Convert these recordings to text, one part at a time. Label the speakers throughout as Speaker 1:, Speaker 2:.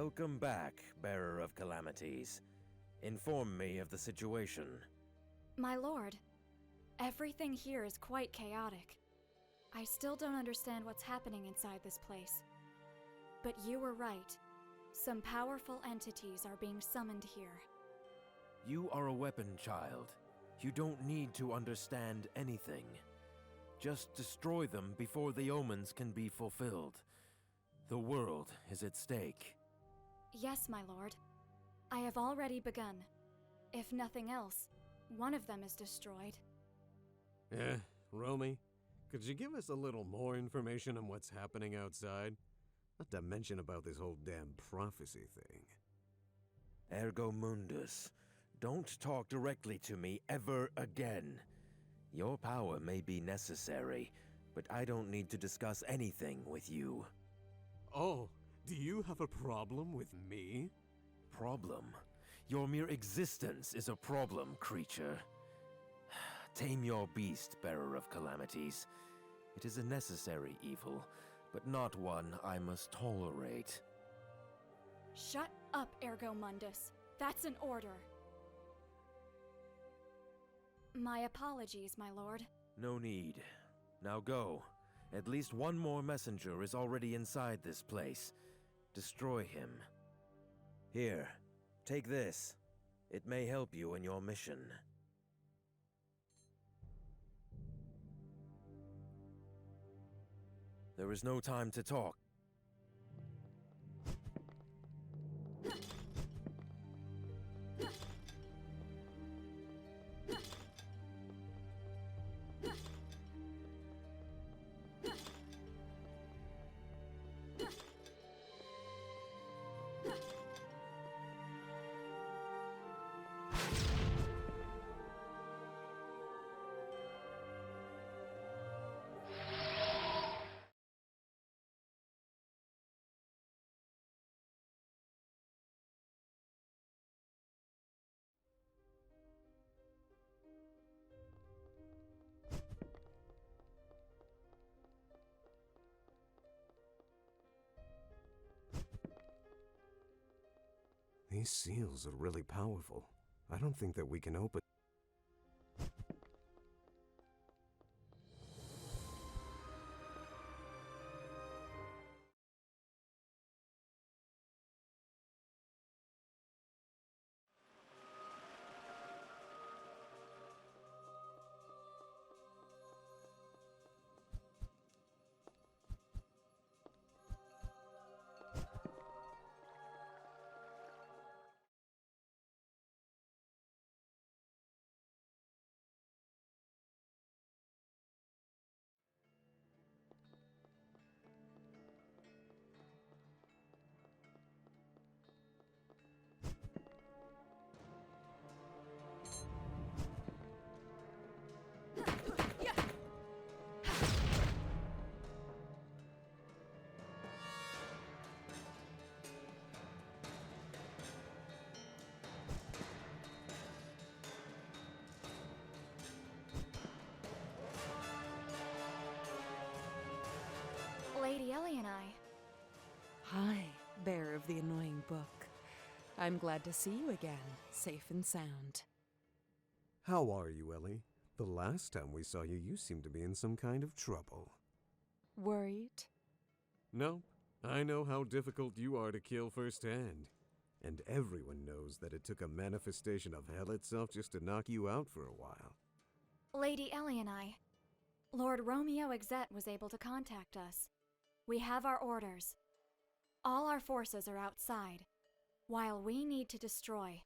Speaker 1: Welcome back, Bearer of Calamities. Inform me of the situation.
Speaker 2: My lord, everything here is quite chaotic. I still don't understand what's happening inside this place. But you were right. Some powerful entities are being summoned here.
Speaker 1: You are a weapon child. You don't need to understand anything. Just destroy them before the omens can be fulfilled. The world is at stake.
Speaker 2: Yes, my lord. I have already begun. If nothing else, one of them is destroyed.
Speaker 3: Romy, could you give us a little more information on what's happening outside? Not to mention about this whole damn prophecy thing.
Speaker 1: Ergo Mundus, don't talk directly to me ever again. Your power may be necessary, but I don't need to discuss anything with you.
Speaker 3: Oh, do you have a problem with me?
Speaker 1: Problem? Your mere existence is a problem, creature. Tame your beast, Bearer of Calamities. It is a necessary evil, but not one I must tolerate.
Speaker 2: Shut up, Ergo Mundus. That's an order. My apologies, my lord.
Speaker 1: No need. Now go. At least one more messenger is already inside this place. Destroy him. Here, take this. It may help you in your mission. There is no time to talk.
Speaker 3: These seals are really powerful. I don't think that we can open...
Speaker 2: Lady Ellie and I.
Speaker 4: Hi, bearer of the annoying book. I'm glad to see you again, safe and sound.
Speaker 3: How are you, Ellie? The last time we saw you, you seemed to be in some kind of trouble.
Speaker 4: Worried?
Speaker 3: Nope. I know how difficult you are to kill firsthand. And everyone knows that it took a manifestation of hell itself just to knock you out for a while.
Speaker 2: Lady Ellie and I. Lord Romeo Exet was able to contact us. We have our orders. All our forces are outside, while we need to destroy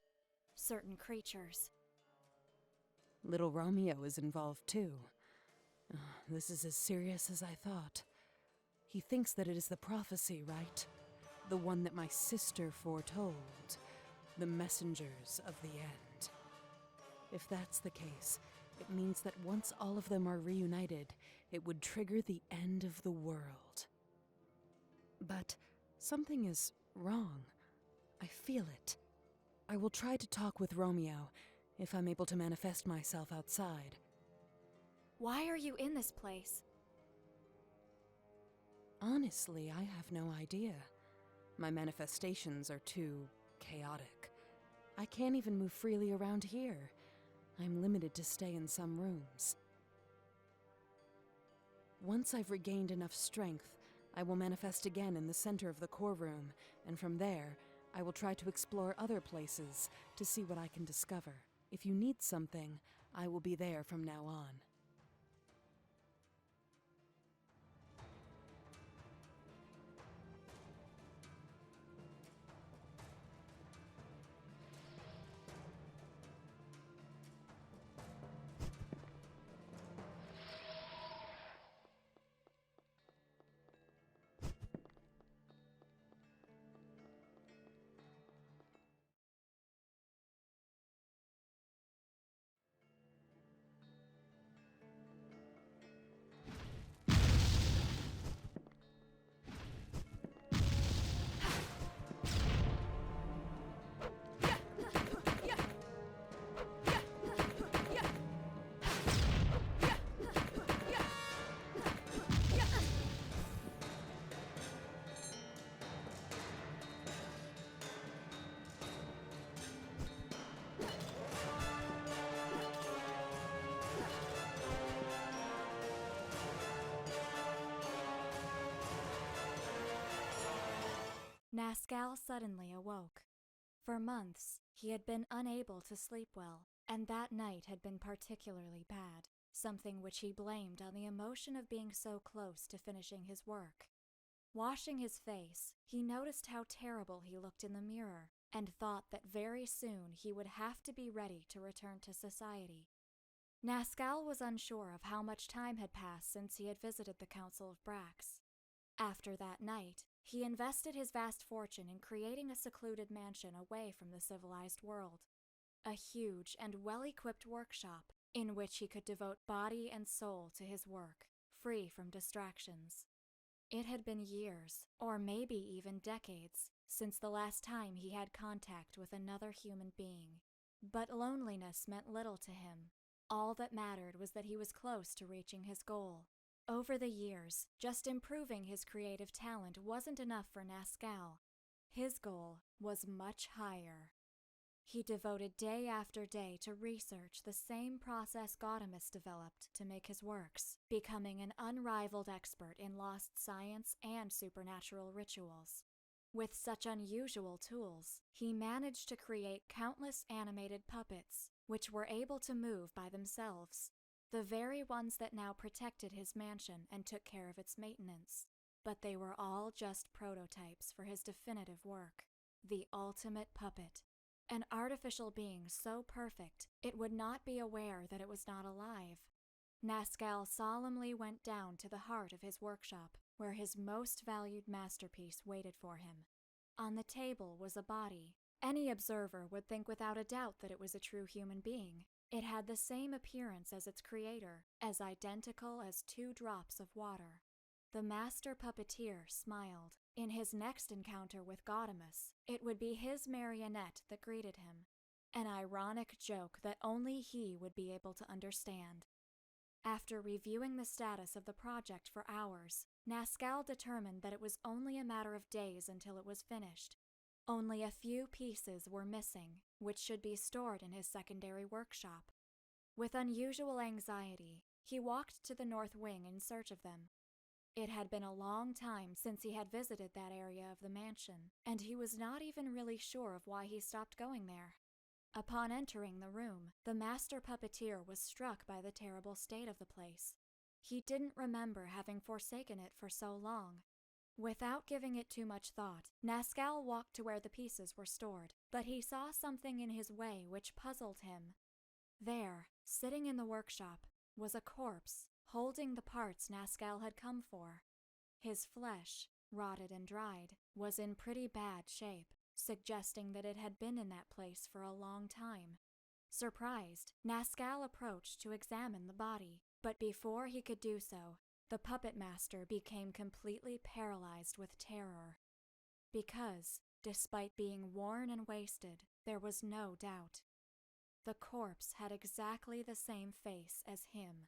Speaker 2: certain creatures.
Speaker 4: Little Romeo is involved too. This is as serious as I thought. He thinks that it is the prophecy, right? The one that my sister foretold. The messengers of the end. If that's the case, it means that once all of them are reunited, it would trigger the end of the world. But something is wrong. I feel it. I will try to talk with Romeo, if I'm able to manifest myself outside.
Speaker 2: Why are you in this place?
Speaker 4: Honestly, I have no idea. My manifestations are too chaotic. I can't even move freely around here. I'm limited to stay in some rooms. Once I've regained enough strength, I will manifest again in the center of the core room, and from there, I will try to explore other places to see what I can discover. If you need something, I will be there from now on.
Speaker 2: Nazcal suddenly awoke. For months, he had been unable to sleep well, and that night had been particularly bad, something which he blamed on the emotion of being so close to finishing his work. Washing his face, he noticed how terrible he looked in the mirror, and thought that very soon he would have to be ready to return to society. Nazcal was unsure of how much time had passed since he had visited the Council of Brax. After that night, he invested his vast fortune in creating a secluded mansion away from the civilized world. A huge and well-equipped workshop in which he could devote body and soul to his work, free from distractions. It had been years, or maybe even decades, since the last time he had contact with another human being. But loneliness meant little to him. All that mattered was that he was close to reaching his goal. Over the years, just improving his creative talent wasn't enough for Nazcal. His goal was much higher. He devoted day after day to research the same process Gaudemus developed to make his works, becoming an unrivaled expert in lost science and supernatural rituals. With such unusual tools, he managed to create countless animated puppets, which were able to move by themselves. The very ones that now protected his mansion and took care of its maintenance. But they were all just prototypes for his definitive work, the ultimate puppet. An artificial being so perfect, it would not be aware that it was not alive. Nazcal solemnly went down to the heart of his workshop, where his most valued masterpiece waited for him. On the table was a body. Any observer would think without a doubt that it was a true human being. It had the same appearance as its creator, as identical as 2 drops of water. The master puppeteer smiled. In his next encounter with Gaudemus, it would be his marionette that greeted him. An ironic joke that only he would be able to understand. After reviewing the status of the project for hours, Nazcal determined that it was only a matter of days until it was finished. Only a few pieces were missing, which should be stored in his secondary workshop. With unusual anxiety, he walked to the north wing in search of them. It had been a long time since he had visited that area of the mansion, and he was not even really sure of why he stopped going there. Upon entering the room, the master puppeteer was struck by the terrible state of the place. He didn't remember having forsaken it for so long. Without giving it too much thought, Nazcal walked to where the pieces were stored, but he saw something in his way which puzzled him. There, sitting in the workshop, was a corpse, holding the parts Nazcal had come for. His flesh, rotted and dried, was in pretty bad shape, suggesting that it had been in that place for a long time. Surprised, Nazcal approached to examine the body, but before he could do so, the puppet master became completely paralyzed with terror. Because, despite being worn and wasted, there was no doubt. The corpse had exactly the same face as him.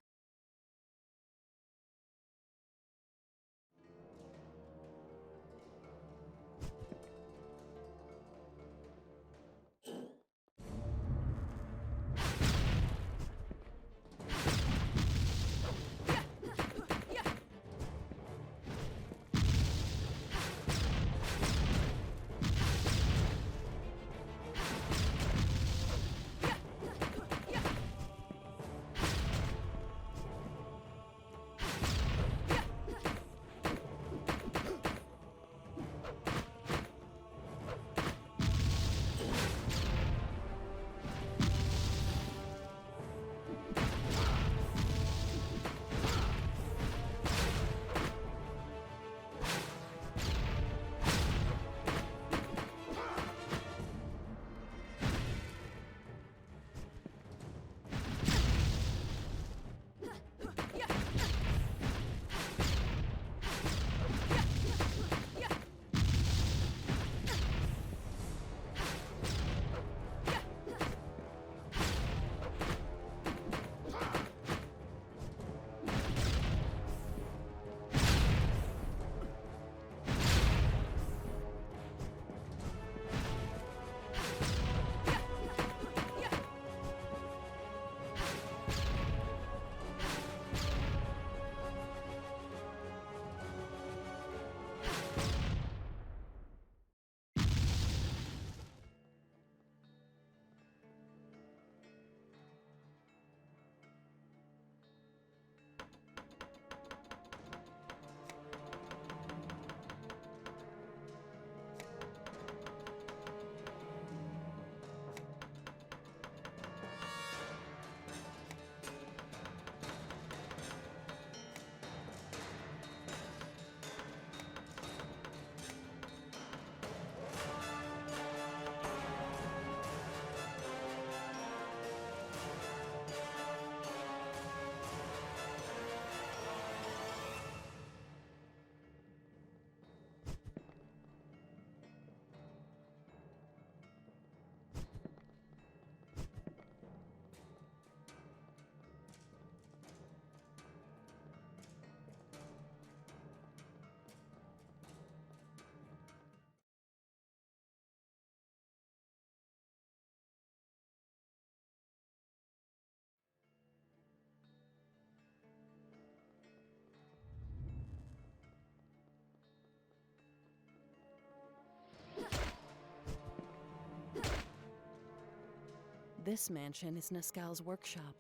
Speaker 4: This mansion is Niscal's workshop,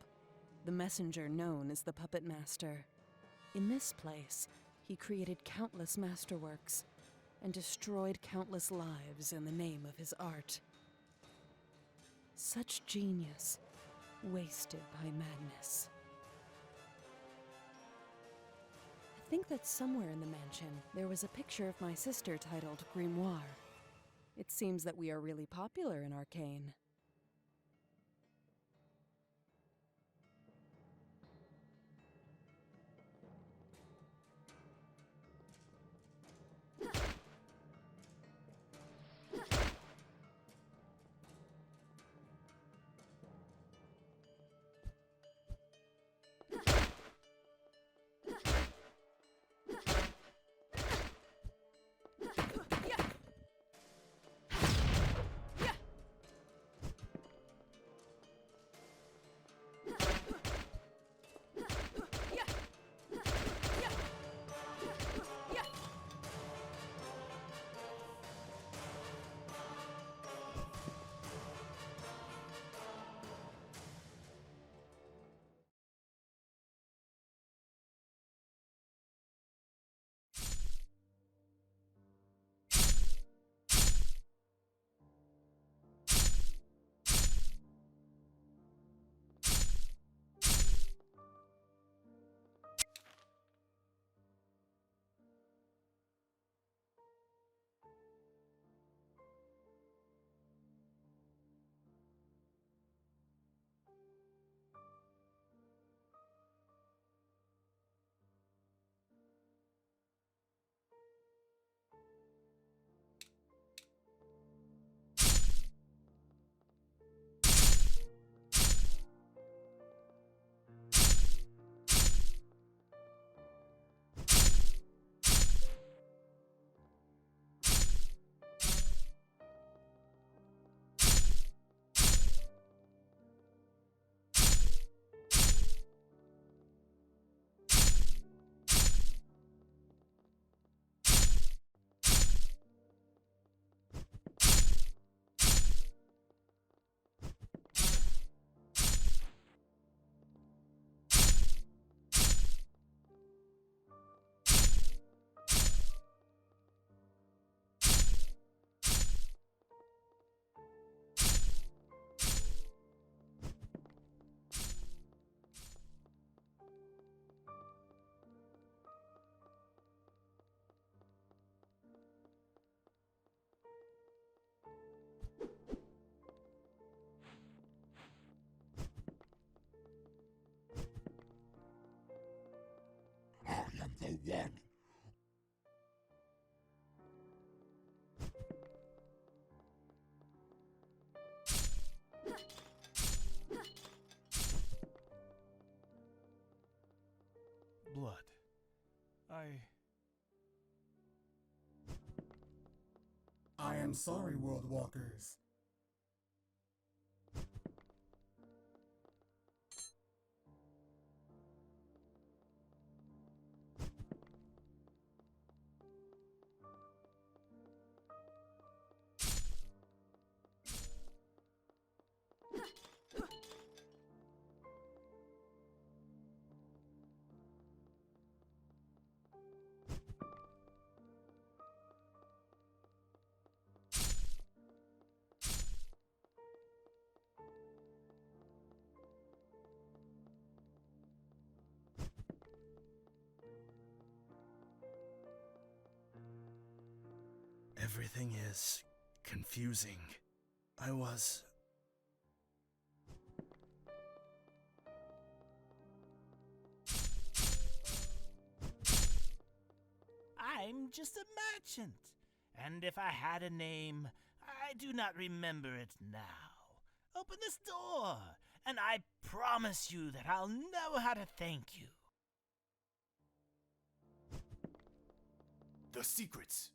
Speaker 4: the messenger known as the Puppet Master. In this place, he created countless masterworks and destroyed countless lives in the name of his art. Such genius, wasted by madness. I think that somewhere in the mansion, there was a picture of my sister titled Grimoire. It seems that we are really popular in Arcane.
Speaker 5: The one.
Speaker 6: Blood.
Speaker 5: I am sorry, World Walkers.
Speaker 6: Everything is confusing.
Speaker 7: I'm just a merchant, and if I had a name, I do not remember it now. Open this door, and I promise you that I'll know how to thank you.
Speaker 6: The secrets.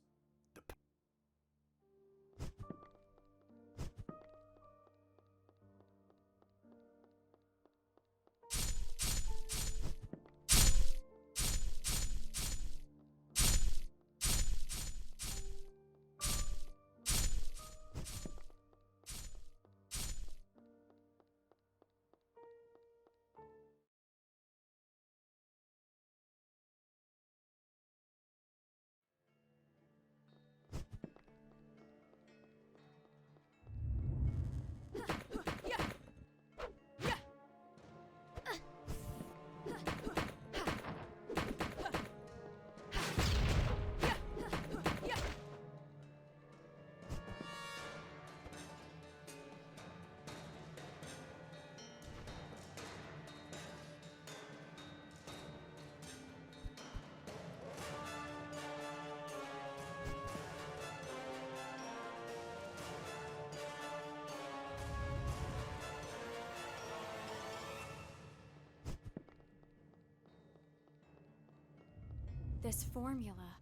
Speaker 2: This formula,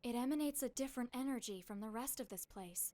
Speaker 2: it emanates a different energy from the rest of this place.